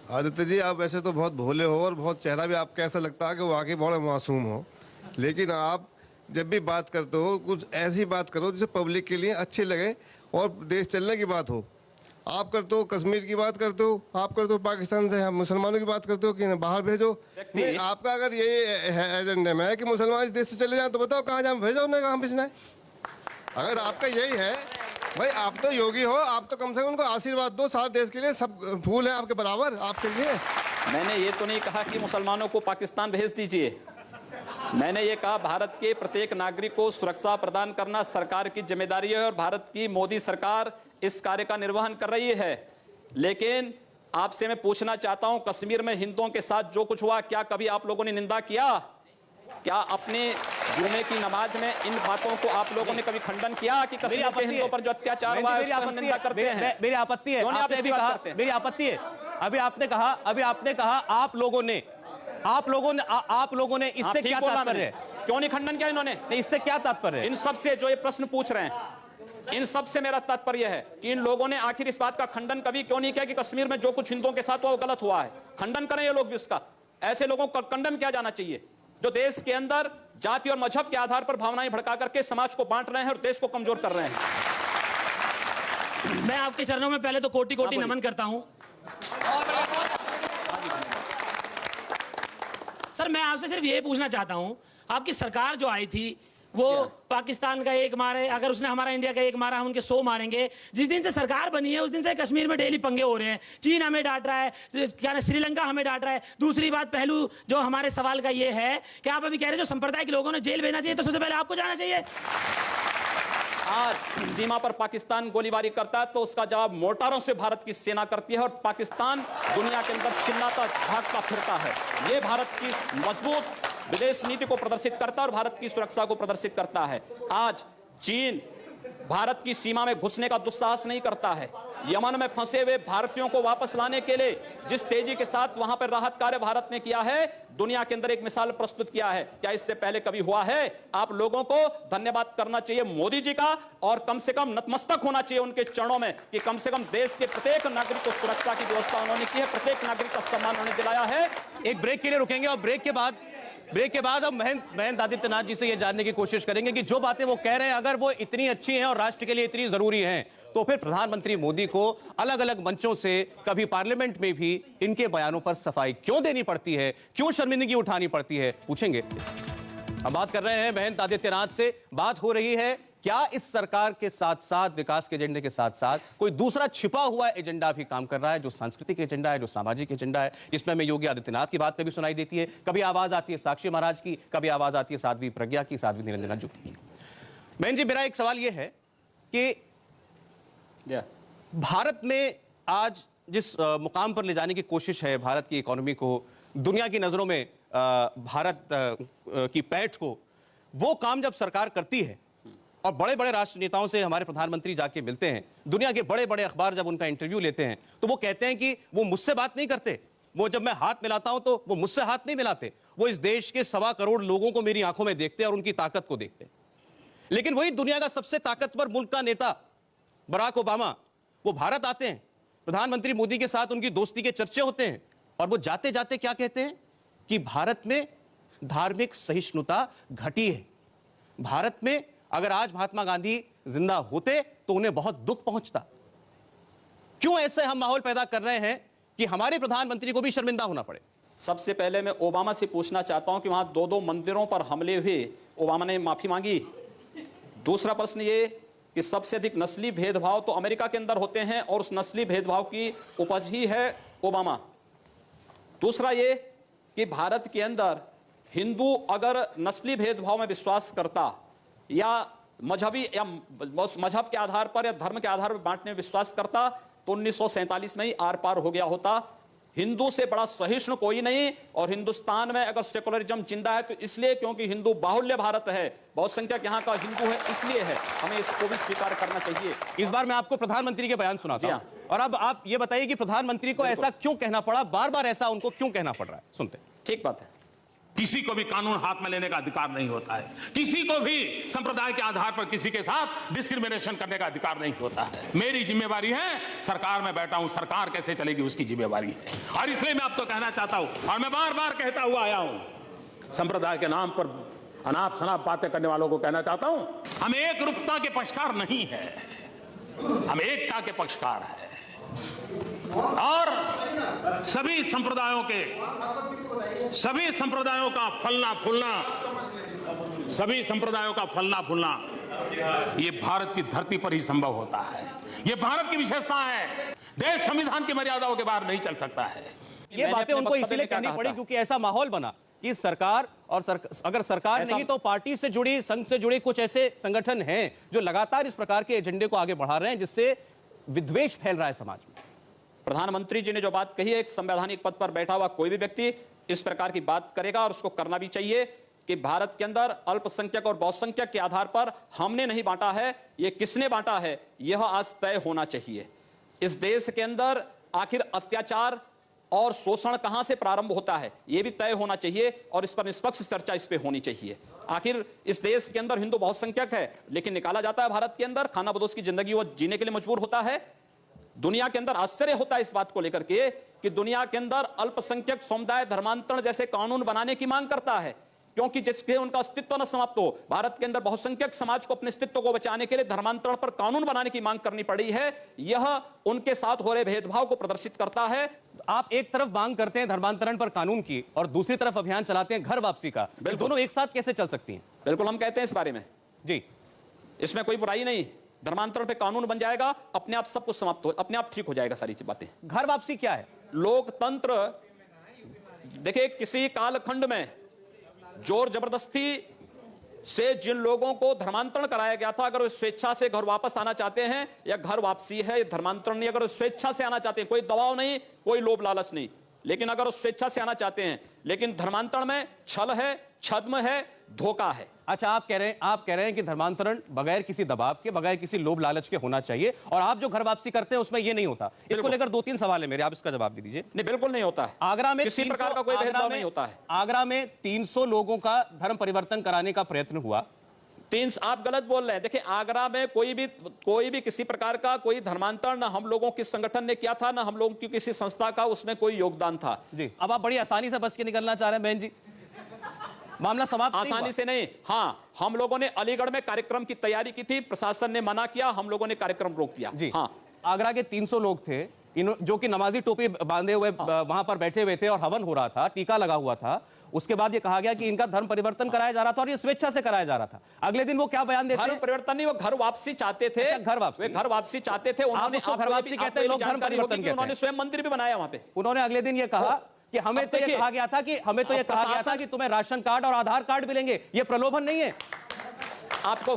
आदित्य जी, आप वैसे तो बहुत भोले हो और बहुत चेहरा भी आपका ऐसा लगता है कि वाकई बहुत मासूम हो, लेकिन आप जब भी बात करते हो कुछ ऐसी बात करो जिसे पब्लिक के लिए अच्छी लगे और देश चलने की बात हो। आप करते हो कश्मीर की बात करते हो, आप करते हो पाकिस्तान से मुसलमानों की बात करते हो कि बाहर भेजो। नहीं, आपका अगर ये एजेंडे में है कि मुसलमान इस देश से चले जाएं तो बताओ कहाँ जाए, भेजो उन्हें, कहाँ भेजना है। अगर आपका यही है भाई, आप तो योगी हो, आप तो कम से कम उनको आशीर्वाद दो। सारे देश के लिए सब फूल है आपके बराबर, आपके लिए। मैंने ये तो नहीं कहा कि मुसलमानों को पाकिस्तान भेज दीजिए। मैंने ये कहा भारत के प्रत्येक नागरिक को सुरक्षा प्रदान करना सरकार की जिम्मेदारी है और भारत की मोदी सरकार इस कार्य का निर्वहन कर रही है। लेकिन आपसे मैं पूछना चाहता हूं, कश्मीर में हिंदुओं के साथ जो कुछ हुआ, क्या कभी आप लोगों ने निंदा किया? क्या अपने जुमे की नमाज में इन बातों को आप लोगों ने कभी खंडन किया कि कश्मीर के हिंदुओं पर जो अत्याचार हुआ है उसकी हम निंदा करते हैं? मेरी आपत्ति है, आपने भी कहा मेरी आपत्ति है। अभी आपने कहा आप लोगों ने इससे क्या तात्पर्य है? क्यों नहीं खंडन किया इन्होंने? नहीं, इससे क्या तात्पर्य है? इन सब से जो ये प्रश्न पूछ रहे हैं, इन सब से मेरा तात्पर्य है कि इन लोगों ने आखिर इस बात का खंडन कभी क्यों नहीं किया कि कश्मीर में जो कुछ हिंदुओं के साथ हुआ वो गलत हुआ है। खंडन करें ये लोग भी उसका। ऐसे लोगों को कंडम किया जाना चाहिए जो देश के अंदर जाति और मजहब के आधार पर भावनाएं भड़का करके समाज को बांट रहे हैं और देश को कमजोर कर रहे हैं। मैं आपके चरणों में पहले तो कोटि कोटि नमन करता हूं। सर, मैं आपसे सिर्फ ये पूछना चाहता हूं, आपकी सरकार जो आई थी वो पाकिस्तान का एक मारे, अगर उसने हमारा इंडिया का एक मारा, हम उनके 100 मारेंगे। जिस दिन से सरकार बनी है उस दिन से कश्मीर में डेली पंगे हो रहे हैं। चीन हमें डांट रहा है, क्या ना श्रीलंका हमें डांट रहा है। दूसरी बात, पहलू जो हमारे सवाल का ये है कि आप अभी कह रहे हैं जो संप्रदाय के लोगों ने जेल भेजना चाहिए, तो सबसे पहले आपको जाना चाहिए। आज सीमा पर पाकिस्तान गोलीबारी करता है तो उसका जवाब मोर्टारों से भारत की सेना करती है और पाकिस्तान दुनिया के अंदर चिल्लाता भागता फिरता है। ये भारत की मजबूत विदेश नीति को प्रदर्शित करता है और भारत की सुरक्षा को प्रदर्शित करता है। आज चीन भारत की सीमा में घुसने का दुस्साहस नहीं करता है। यमन में फंसे हुए भारतीयों को वापस लाने के लिए जिस तेजी के साथ वहां पर राहत कार्य भारत ने किया है, दुनिया के अंदर एक मिसाल प्रस्तुत किया है। क्या इससे पहले कभी हुआ है? आप लोगों को धन्यवाद करना चाहिए मोदी जी का और कम से कम नतमस्तक होना चाहिए उनके चरणों में कि कम से कम देश के प्रत्येक नागरिक को सुरक्षा की व्यवस्था उन्होंने की है, प्रत्येक नागरिक का सम्मान उन्होंने दिलाया है। एक ब्रेक के लिए रुकेंगे और ब्रेक के बाद हम महंत आदित्यनाथ जी से यह जानने की कोशिश करेंगे कि जो बातें वो कह रहे हैं अगर वो इतनी अच्छी हैं और राष्ट्र के लिए इतनी जरूरी हैं, तो फिर प्रधानमंत्री मोदी को अलग अलग मंचों से, कभी पार्लियामेंट में भी इनके बयानों पर सफाई क्यों देनी पड़ती है, क्यों शर्मिंदगी उठानी पड़ती है, पूछेंगे। हम बात कर रहे हैं महंत आदित्यनाथ से। बात हो रही है क्या इस सरकार के साथ साथ, विकास के एजेंडे के साथ साथ कोई दूसरा छिपा हुआ एजेंडा भी काम कर रहा है, जो सांस्कृतिक एजेंडा है, जो सामाजिक एजेंडा है, जिसमें हमें योगी आदित्यनाथ की बात पे भी सुनाई देती है। कभी आवाज आती है साक्षी महाराज की, कभी आवाज आती है साध्वी प्रज्ञा की, साध्वी निरंजना जी की। बहन जी, मेरा एक सवाल यह है कि भारत में आज जिस मुकाम पर ले जाने की कोशिश है भारत की इकोनॉमी को, दुनिया की नजरों में भारत की पैठ को, वो काम जब सरकार करती है और बड़े बड़े राष्ट्र नेताओं से हमारे प्रधानमंत्री जाके मिलते हैं, दुनिया के बड़े बड़े अखबार जब उनका इंटरव्यू लेते हैं, तो वो कहते हैं कि वो मुझसे बात नहीं करते, वो जब मैं हाथ मिलाता हूं तो वो मुझसे हाथ नहीं मिलाते, वो इस देश के 1.25 करोड़ लोगों को मेरी आंखों में देखते हैं और उनकी ताकत को देखते हैं। लेकिन वही दुनिया का सबसे ताकतवर मुल्क का नेता बराक ओबामा, वो भारत आते हैं, प्रधानमंत्री मोदी के साथ उनकी दोस्ती के चर्चे होते हैं और वो जाते जाते क्या कहते हैं कि भारत में धार्मिक सहिष्णुता घटी है। भारत में अगर आज महात्मा गांधी जिंदा होते तो उन्हें बहुत दुख पहुंचता। क्यों ऐसे हम माहौल पैदा कर रहे हैं कि हमारे प्रधानमंत्री को भी शर्मिंदा होना पड़े? सबसे पहले मैं ओबामा से पूछना चाहता हूं कि वहां 2 मंदिरों पर हमले हुए, ओबामा ने माफी मांगी। दूसरा प्रश्न ये कि सबसे अधिक नस्ली भेदभाव तो अमेरिका के अंदर होते हैं और उस नस्ली भेदभाव की उपज ही है ओबामा। दूसरा ये कि भारत के अंदर हिंदू अगर नस्ली भेदभाव में विश्वास करता या मजहबी या मजहब के आधार पर या धर्म के आधार पर बांटने में विश्वास करता तो 1947 में ही आर पार हो गया होता। हिंदू से बड़ा सहिष्णु कोई नहीं और हिंदुस्तान में अगर सेकुलरिज्म जिंदा है तो इसलिए क्योंकि हिंदू बाहुल्य भारत है, बहुसंख्यक यहाँ का हिंदू है, इसलिए है। हमें इसको भी स्वीकार करना चाहिए। इस बार मैं आपको प्रधानमंत्री के बयान सुनाता हूं और अब आप ये बताइए कि प्रधानमंत्री को ऐसा क्यों कहना पड़ा, बार बार ऐसा उनको क्यों कहना पड़ रहा है? सुनते। ठीक बात है। किसी को भी कानून हाथ में लेने का अधिकार नहीं होता है, किसी को भी संप्रदाय के आधार पर किसी के साथ डिस्क्रिमिनेशन करने का अधिकार नहीं होता है। मेरी जिम्मेवारी है, सरकार में बैठा हूं, सरकार कैसे चलेगी उसकी जिम्मेवारी है। और इसलिए मैं आपको कहना चाहता हूं, और मैं बार बार कहता हुआ आया हूं, संप्रदाय के नाम पर अनाप शनाप बातें करने वालों को कहना चाहता हूं, हम एक रूपता के पक्षकार नहीं है, हम एकता के पक्षकार है। और सभी संप्रदायों का फलना फूलना ये भारत की धरती पर ही संभव होता है। ये भारत की विशेषता है। देश संविधान की मर्यादाओं के बाहर नहीं चल सकता है। ये बातें उनको इसलिए कहनी पड़ी क्योंकि ऐसा माहौल बना कि सरकार और अगर सरकार नहीं तो पार्टी से जुड़ी, संघ से जुड़ी कुछ ऐसे संगठन हैं जो लगातार इस प्रकार के एजेंडे को आगे बढ़ा रहे हैं, जिससे विद्वेष फैल रहा है समाज में। प्रधानमंत्री जी ने जो बात कही है, एक संवैधानिक पद पर बैठा हुआ कोई भी व्यक्ति इस प्रकार की बात करेगा और उसको करना भी चाहिए कि भारत के अंदर अल्पसंख्यक और बहुसंख्यक के आधार पर हमने नहीं बांटा है, ये किसने बांटा है, यह आज तय होना चाहिए। इस देश के अंदर आखिर अत्याचार और शोषण कहां से प्रारंभ होता है, यह भी तय होना चाहिए और इस पर निष्पक्ष चर्चा इस पे होनी चाहिए। आखिर इस देश के अंदर हिंदू बहुसंख्यक है, लेकिन निकाला जाता है भारत के अंदर खाना बदोश की जिंदगी वो जीने के लिए मजबूर होता है। दुनिया के अंदर आश्चर्य होता है इस बात को लेकर के कि दुनिया के अंदर अल्पसंख्यक समुदाय धर्मांतरण जैसे कानून बनाने की मांग करता है, क्योंकि जिसके उनका अस्तित्व न समाप्त हो। भारत के अंदर बहुसंख्यक समाज को अपने अस्तित्व को बचाने के लिए धर्मांतरण पर कानून बनाने की मांग करनी पड़ी है। यह उनके साथ हो रहे भेदभाव को प्रदर्शित करता है। आप एक तरफ मांग करते हैं धर्मांतरण पर कानून की और दूसरी तरफ अभियान चलाते हैं घर वापसी का, दोनों एक साथ कैसे चल सकती हैं? बिल्कुल, हम कहते हैं इस बारे में जी, इसमें कोई बुराई नहीं। धर्मांतरण पे कानून बन जाएगा, अपने आप सब कुछ समाप्त हो, अपने आप ठीक हो जाएगा सारी बातें। घर वापसी क्या है? लोकतंत्र देखिए, किसी कालखंड में जोर जबरदस्ती से जिन लोगों को धर्मांतरण कराया गया था, अगर वो स्वेच्छा से घर वापस आना चाहते हैं, या घर वापसी है धर्मांतरण नहीं, अगर वो स्वेच्छा से आना चाहते हैं, कोई दबाव नहीं, कोई लोभ लालच नहीं, लेकिन अगर वो स्वेच्छा से आना चाहते हैं, लेकिन धर्मांतरण में छल है, छद्म है, धोखा है। अच्छा, आप कह रहे हैं कि धर्मांतरण बगैर किसी दबाव के, बगैर किसी लोभ लालच के होना चाहिए, और आप जो घर वापसी करते हैं उसमें ये नहीं होता। इसको लेकर 2-3 सवाल है मेरे, आप इसका जवाब दे दीजिए। नहीं, बिल्कुल नहीं होता है। आगरा में किसी प्रकार का कोई भेदभाव नहीं होता है। आगरा में 300 लोगों का धर्म परिवर्तन कराने का प्रयत्न हुआ। आप गलत बोल रहे हैं। देखिए, आगरा में कोई भी किसी प्रकार का कोई धर्मांतरण ना हम लोगों के संगठन ने किया था, ना हम लोगों की किसी संस्था का उसमें कोई योगदान था। जी, अब आप बड़ी आसानी से बच के निकलना चाह रहे हैं बहन जी, मामला समाप्त आसानी से नहीं। हाँ, हम लोगों ने अलीगढ़ में कार्यक्रम की तैयारी की थी, प्रशासन ने मना किया, हम लोगों ने कार्यक्रम रोक दिया। जी हाँ, आगरा के 300 लोग थे जो कि नमाजी टोपी बांधे हुए वहां पर बैठे हुए थे और हवन हो रहा था, टीका लगा हुआ था। उसके बाद ये कहा गया कि इनका धर्म परिवर्तन कराया जा रहा था और ये स्वेच्छा से कराया जा रहा था। अगले दिन वो क्या बयान देते हैं? धर्म परिवर्तन नहीं, वो घर वापसी चाहते थे। घर वापसी चाहते थे उन्होंने। घर वापसी कहते हैं, लोग धर्म परिवर्तन कहते हैं। उन्होंने स्वयं मंदिर भी बनाया वहां पे। उन्होंने अगले दिन ये कहा कि हमें तो ये कहा गया था कि तुम्हें राशन कार्ड और आधार कार्ड मिलेंगे। ये प्रलोभन नहीं है? आप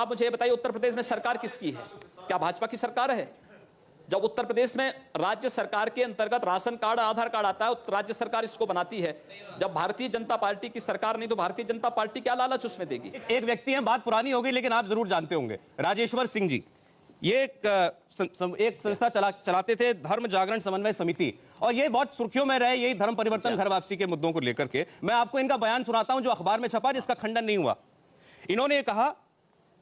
मुझे बताइए, उत्तर प्रदेश में सरकार किसकी है? क्या भाजपा की सरकार है? जब उत्तर प्रदेश में राज्य सरकार के अंतर्गत राशन कार्ड, आधार कार्ड आता है, राज्य सरकार इसको बनाती है। जब भारतीय जनता पार्टी की सरकार नहीं तो भारतीय जनता पार्टी क्या लालच उसमें देगी? एक व्यक्ति है, बात पुरानी हो गई लेकिन आप जरूर जानते होंगे, राजेश्वर सिंह जी। ये एक संस्था चलाते थे, धर्म जागरण समन्वय समिति, और ये बहुत सुर्खियों में रहे यही धर्म परिवर्तन घर वापसी के मुद्दों को लेकर के। मैं आपको इनका बयान सुनाता हूं जो अखबार में छपा, जिसका खंडन नहीं हुआ। इन्होंने ये कहा,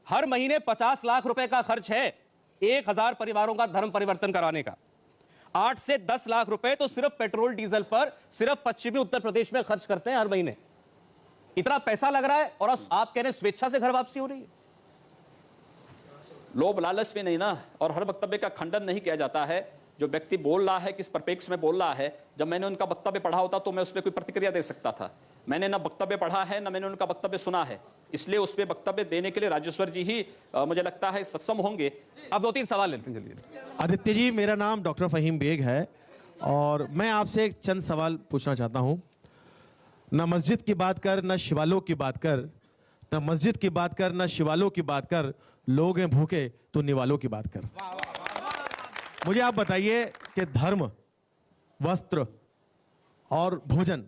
हर महीने 50 लाख रुपए का खर्च है 1000 परिवारों का धर्म परिवर्तन कराने का। 8 से 10 लाख रुपए तो सिर्फ पेट्रोल डीजल पर सिर्फ पश्चिमी उत्तर प्रदेश में खर्च करते हैं हर महीने। इतना पैसा लग रहा है और आप कह रहे हैं स्वेच्छा से घर वापसी हो रही है। लोभ लालच में नहीं ना, और हर वक्तव्य का खंडन नहीं किया जाता है। जो व्यक्ति बोल रहा है किस परिप्रेक्ष्य में बोल रहा है, जब मैंने उनका वक्तव्य पढ़ा होता तो मैं उस पर कोई प्रतिक्रिया दे सकता था। मैंने ना वक्तव्य पढ़ा है, ना मैंने उनका वक्तव्य सुना है, इसलिए उस पर वक्तव्य देने के लिए राजेश्वर जी ही मुझे लगता है सक्षम होंगे। अब 2-3 सवाल लेते हैं, जल्दी। आदित्य जी, मेरा नाम डॉक्टर फहीम बेग है और मैं आपसे एक चंद सवाल पूछना चाहता हूं। ना मस्जिद की बात कर, ना शिवालयों की बात कर, ना मस्जिद की बात कर, ना शिवालयों की बात कर, लोग हैं भूखे तो निवालों की बात कर। मुझे आप बताइए कि धर्म, वस्त्र और भोजन,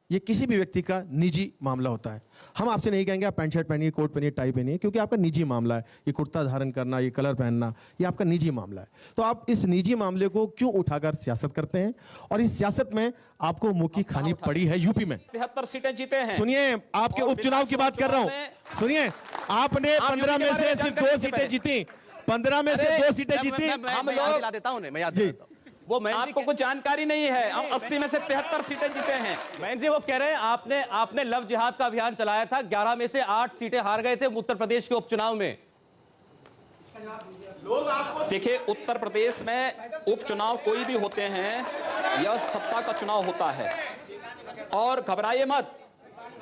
ये किसी भी व्यक्ति का निजी मामला होता है। हम आपसे नहीं कहेंगे आप पैंट शर्ट पहनिए, कोट पहनिए, टाई पहनिए, क्योंकि आपका निजी मामला है। ये कुर्ता धारण करना, ये कलर पहनना, ये आपका निजी मामला है। तो आप इस निजी मामले को क्यों उठाकर सियासत करते हैं? और इस सियासत में आपको मुंह की खानी पड़ी है यूपी में। 73 सीटें जीते हैं। सुनिए, आपके और उपचुनाव की बात कर रहा हूं। सुनिए, आपने 15 में से सिर्फ 2 सीटें जीती, 15 में से 2 सीटें जीती। हम लोग दिला देता हूं, मैं याद दिलाता हूं। वो मैं आपको कुछ जानकारी नहीं है। हम 80 में से 73 सीटें जीते हैं। मैं जी वो कह रहे हैं आपने लव जिहाद का अभियान चलाया था, 11 में से 8 सीटें हार गए थे उत्तर प्रदेश के उपचुनाव में। देखिए, उत्तर प्रदेश में उपचुनाव कोई भी होते हैं, यह सत्ता का चुनाव होता है। और घबराइए मत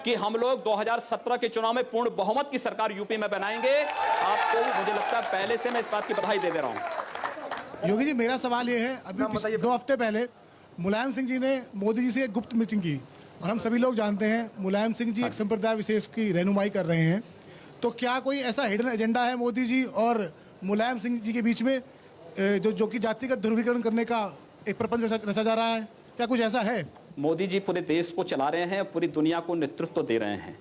कि हम लोग 2017 के चुनाव में पूर्ण बहुमत की सरकार यूपी में बनाएंगे। आपको मुझे लगता है पहले से मैं इस बात की बधाई दे रहा हूं। योगी जी, मेरा सवाल ये है, अभी 2 हफ्ते पहले मुलायम सिंह जी ने मोदी जी से एक गुप्त मीटिंग की, और हम सभी लोग जानते हैं मुलायम सिंह जी एक संप्रदाय विशेष की रहनुमाई कर रहे हैं। तो क्या कोई ऐसा हिडन एजेंडा है मोदी जी और मुलायम सिंह जी के बीच में, जो कि जातिगत ध्रुवीकरण करने का एक प्रपंच रचा जा रहा है? क्या कुछ ऐसा है? मोदी जी पूरे देश को चला रहे हैं, पूरी दुनिया को नेतृत्व दे रहे हैं,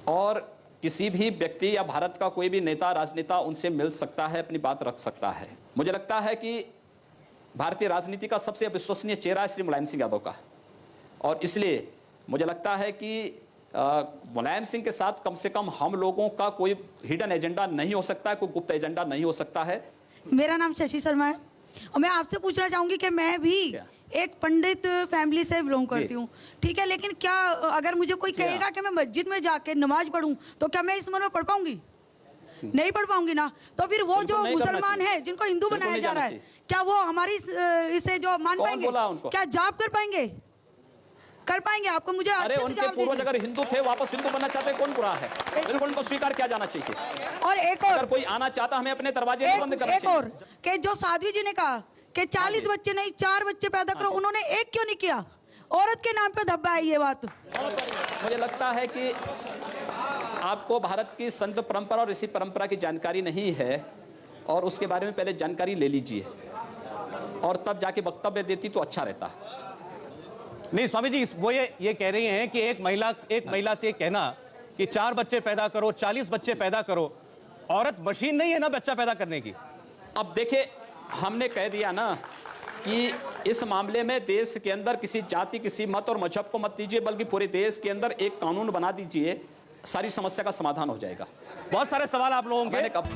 और किसी भी व्यक्ति या भारत का कोई भी नेता, राजनेता उनसे मिल सकता है, अपनी बात रख सकता है। मुझे लगता है कि भारतीय राजनीति का सबसे विश्वसनीय चेहरा श्री मुलायम सिंह यादव का, और इसलिए मुझे लगता है कि मुलायम सिंह के साथ कम से कम हम लोगों का कोई हिडन एजेंडा नहीं हो सकता है, कोई गुप्त एजेंडा नहीं हो सकता है। मेरा नाम शशि शर्मा है, और मैं आपसे पूछना चाहूंगी कि मैं भी एक पंडित फैमिली से बिलोंग करती हूँ, ठीक है, लेकिन क्या अगर मुझे कोई कहेगा कि मैं मस्जिद में जाके नमाज पढ़ूं, तो क्या मैं इस उम्र में पढ़ पाऊंगी? नहीं पढ़ पाऊंगी ना। तो फिर वो जो मुसलमान है जिनको हिंदू बनाया जा रहा है, क्या वो हमारी इसे जो मान पाएंगे? क्या जाप कर पाएंगे? कर पाएंगे? आपको मुझे अरे उनके पूर्वज अगर हिंदू थे, वापस हिंदू बनना चाहते हैं, कौन बुरा है? बिल्कुल उनको स्वीकार किया जाना चाहिए। और एक और, अगर कोई आना चाहता, हमें अपने दरवाजे बंद करना चाहिए। एक और कि जो साध्वी जी ने कहा कि 40 बच्चे नहीं 4 बच्चे पैदा करो, उन्होंने एक क्यों नहीं किया? औरत के नाम पे धब्बा है ये बात। मुझे लगता है कि आपको भारत की संत परंपरा और ऋषि परंपरा की जानकारी नहीं है, और उसके बारे में पहले जानकारी ले लीजिए, और तब जाके वक्तव्य देती तो अच्छा रहता। नहीं स्वामी जी, वो ये कह रही हैं कि एक महिला से कहना कि 4 बच्चे पैदा करो, 40 बच्चे पैदा करो, औरत मशीन नहीं है ना बच्चा पैदा करने की। अब देखिए, हमने कह दिया ना कि इस मामले में देश के अंदर किसी जाति, किसी मत और मजहब को मत दीजिए, बल्कि पूरे देश के अंदर एक कानून बना दीजिए, सारी समस्या का समाधान हो जाएगा। बहुत सारे सवाल आप लोगों के। कब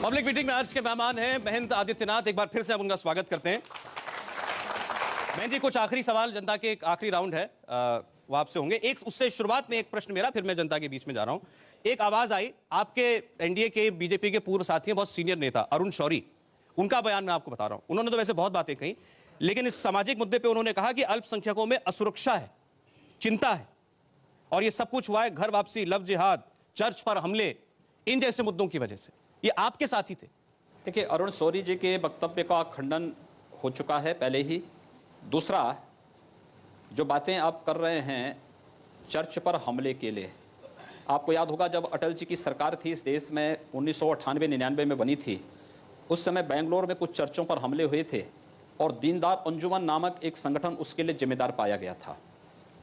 पब्लिक मीटिंग में आज के मेहमान हैं महंत आदित्यनाथ, एक बार फिर से हम उनका स्वागत करते हैं। महंत जी, कुछ आखिरी सवाल, जनता के एक आखिरी राउंड है, वो आपसे होंगे। एक उससे शुरुआत में एक प्रश्न मेरा, फिर मैं जनता के बीच में जा रहा हूं। एक आवाज आई आपके एनडीए के, बीजेपी के पूर्व साथी हैं, बहुत सीनियर नेता अरुण शौरी, उनका बयान मैं आपको बता रहा हूं। उन्होंने तो वैसे बहुत बातें कही, लेकिन इस सामाजिक मुद्दे पे उन्होंने कहा कि अल्पसंख्यकों में असुरक्षा है, चिंता है, और ये सब कुछ हुआ है घर वापसी, लव जिहाद, चर्च पर हमले, इन जैसे मुद्दों की वजह से। ये आपके साथी थे। देखिए, अरुण शौरी जी के वक्तव्य का खंडन हो चुका है पहले ही। दूसरा, जो बातें आप कर रहे हैं चर्च पर हमले के लिए, आपको याद होगा जब अटल जी की सरकार थी इस देश में, 1998-99 में बनी थी, उस समय बेंगलोर में कुछ चर्चों पर हमले हुए थे, और दीनदार अंजुमन नामक एक संगठन उसके लिए जिम्मेदार पाया गया था।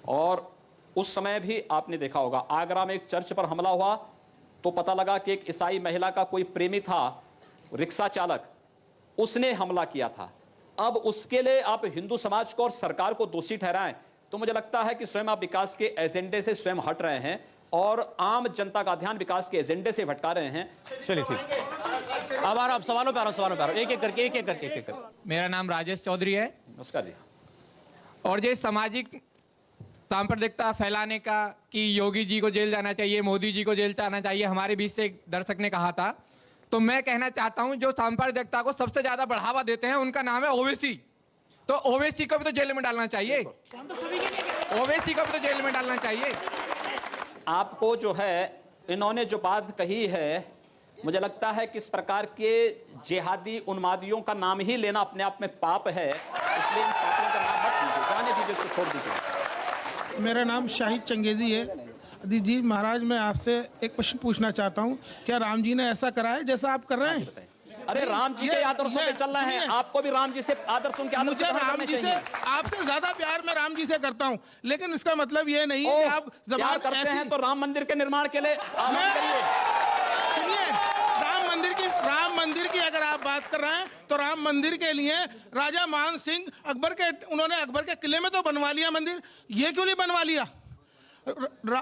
और उस समय भी आपने देखा होगा, आगरा में एक चर्च पर हमला हुआ तो पता लगा कि एक ईसाई महिला का कोई प्रेमी था, रिक्शा चालक, उसने हमला किया था। अब उसके लिए आप हिंदू समाज को और सरकार को दोषी ठहराएं, तो मुझे लगता है कि स्वयं आप विकास के एजेंडे से स्वयं हट रहे हैं, और आम जनता का ध्यान विकास के एजेंडे से भटका रहे हैं। चलिए ठीक, अब आ रहा, अब सवालों पे आ रहा हूं, एक एक करके। मेरा नाम राजेश चौधरी है। नमस्कार जी। और ये सामाजिक सांप्रदायिकता फैलाने का कि योगी जी को जेल जाना चाहिए, मोदी जी को जेल जाना चाहिए, हमारे बीच से एक दर्शक ने कहा था, तो मैं कहना चाहता हूं जो सांप्रदायिकता को सबसे ज्यादा बढ़ावा देते हैं उनका नाम है ओवैसी। तो ओवैसी को भी तो जेल में डालना चाहिए, ओवैसी को भी तो जेल में डालना चाहिए। आपको जो है इन्होंने जो बात कही है, मुझे लगता है कि इस प्रकार के जिहादी उन्मादियों का नाम ही लेना अपने आप में पाप है, इसलिए इन पापों का नाम मत लीजिए, जाने दीजिए, इसको छोड़ दीजिए। मेरा नाम शाहिद चंगेजी है। जी महाराज, मैं आपसे एक प्रश्न पूछना चाहता हूँ, क्या राम जी ने ऐसा करा है जैसा आप कर रहे हैं? अरे राम जी के आदर्शों पे चल रहे हैं, आपको भी राम जी से आदर्श उनके आदर्श मुझे ग्रहण राम करने जी से चाहिए। आपसे ज्यादा प्यार मैं राम जी से करता हूं, लेकिन इसका मतलब ये नहीं है कि आप प्यार जबान करते ऐसी हैं तो राम मंदिर के निर्माण के लिए आह्वान करिए। सुनिए, राम मंदिर की अगर आप बात कर रहे हैं तो राम मंदिर के लिए राजा मान सिंह उन्होंने अकबर के किले में तो बनवा लिया मंदिर, ये क्यों नहीं बनवा लिया?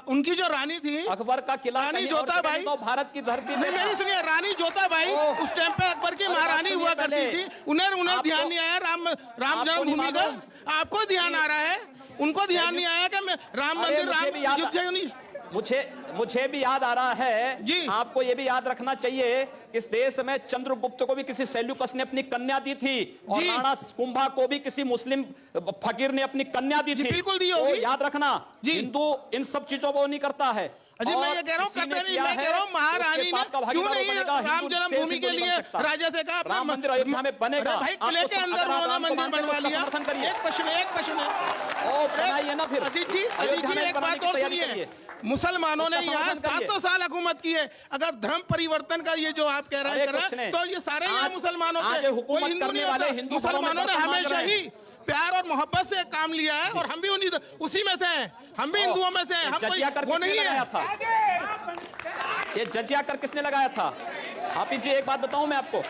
उनकी जो रानी थी अकबर का किला रानी कहीं और जोताबाई, तो भारत की धरती नहीं मेरी सुनिए, रानी जोताबाई उस टाइम पे अकबर की महारानी हुआ करती थी, उन्हें ध्यान नहीं आया राम जन्मभूमि का। आपको ध्यान आ रहा है, उनको ध्यान नहीं आया कि राम मंदिर राम मुझे भी याद आ रहा है जी। आपको ये भी याद रखना चाहिए, इस देश में चंद्रगुप्त को भी किसी सेल्यूकस ने अपनी कन्या दी थी और जी। राणा कुंभा को भी किसी मुस्लिम फकीर ने अपनी कन्या दी जी, थी। बिल्कुल दी तो होगी। याद रखना, जी। हिंदू इन सब चीजों को नहीं करता है। अजी मैं ये कह रहा हूँ करते नहीं, मैं कह रहा हूँ महारानी ने क्यों नहीं राम जन्मभूमि के लिए राजा से कहा राम मंदिर अयोध्या में बनेगा। भाई किले के अंदर उन्होंने मंदिर बनवा लिया। एक प्रश्न बनाइए ना फिर। अजीत जी एक बात और सुनिए, मुसलमानों ने यहाँ 700 साल हुकूमत की है, अगर धर्म परिवर्तन का ये जो आप कह रहे हैं तो ये सारे यहाँ मुसलमानों के, कोई हिंदू नहीं होता। मुसलमानों ने हमेशा ही प्यार और मोहब्बत से काम लिया है और हम भी उसी में से हैं, हम भी हिंदुओं में से हैं, हम कोई वो नहीं है। ये जजिया कर किसने लगाया था? हाफिज जी एक बात बताऊं मैं आपको,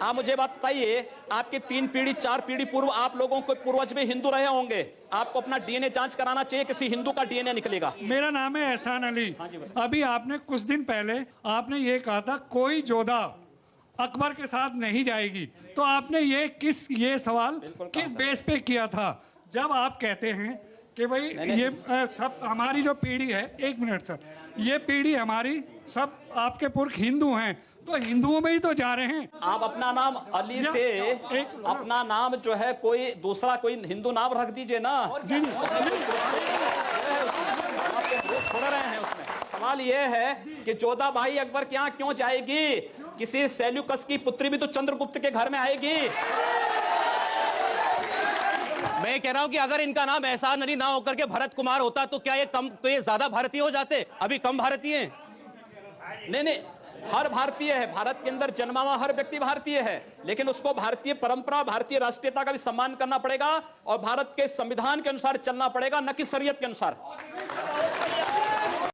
आप मुझे बात बताइए, आपकी 3 पीढ़ी 4 पीढ़ी पूर्व आप लोगों को पूर्वज भी हिंदू रहे होंगे, आपको अपना डीएनए जांच कराना चाहिए, किसी हिंदू का डीएनए निकलेगा। मेरा नाम है एहसान अली। अभी आपने कुछ दिन पहले आपने ये कहा था कोई जोधा अकबर के साथ नहीं जाएगी, तो आपने ये सवाल किस बेस पे किया था? जब आप कहते हैं कि भाई ये सब हमारी जो पीढ़ी है, 1 मिनट सर, ये पीढ़ी हमारी सब आपके पुरख हिंदू हैं, तो हिंदुओं में ही तो जा रहे हैं। आप अपना नाम अली से अपना नाम जो है कोई दूसरा कोई हिंदू नाम रख दीजिए ना। जी जी छोड़ रहे हैं उसमें। सवाल ये है कि जोधाबाई अकबर के यहाँ क्यों जाएगी? किसी सेल्यूकस की पुत्री भी तो चंद्रगुप्त के घर में आएगी। मैं कह रहा हूं कि अगर इनका नाम एहसान अली ना होकर के भरत कुमार होता तो क्या ये ज्यादा भारतीय हो जाते? अभी कम भारतीय हैं। नहीं, हर भारतीय है, भारत के अंदर जन्मा हुआ हर व्यक्ति भारतीय है, लेकिन उसको भारतीय परंपरा, भारतीय राष्ट्रीयता का भी सम्मान करना पड़ेगा और भारत के संविधान के अनुसार चलना पड़ेगा, न कि शरीयत के अनुसार।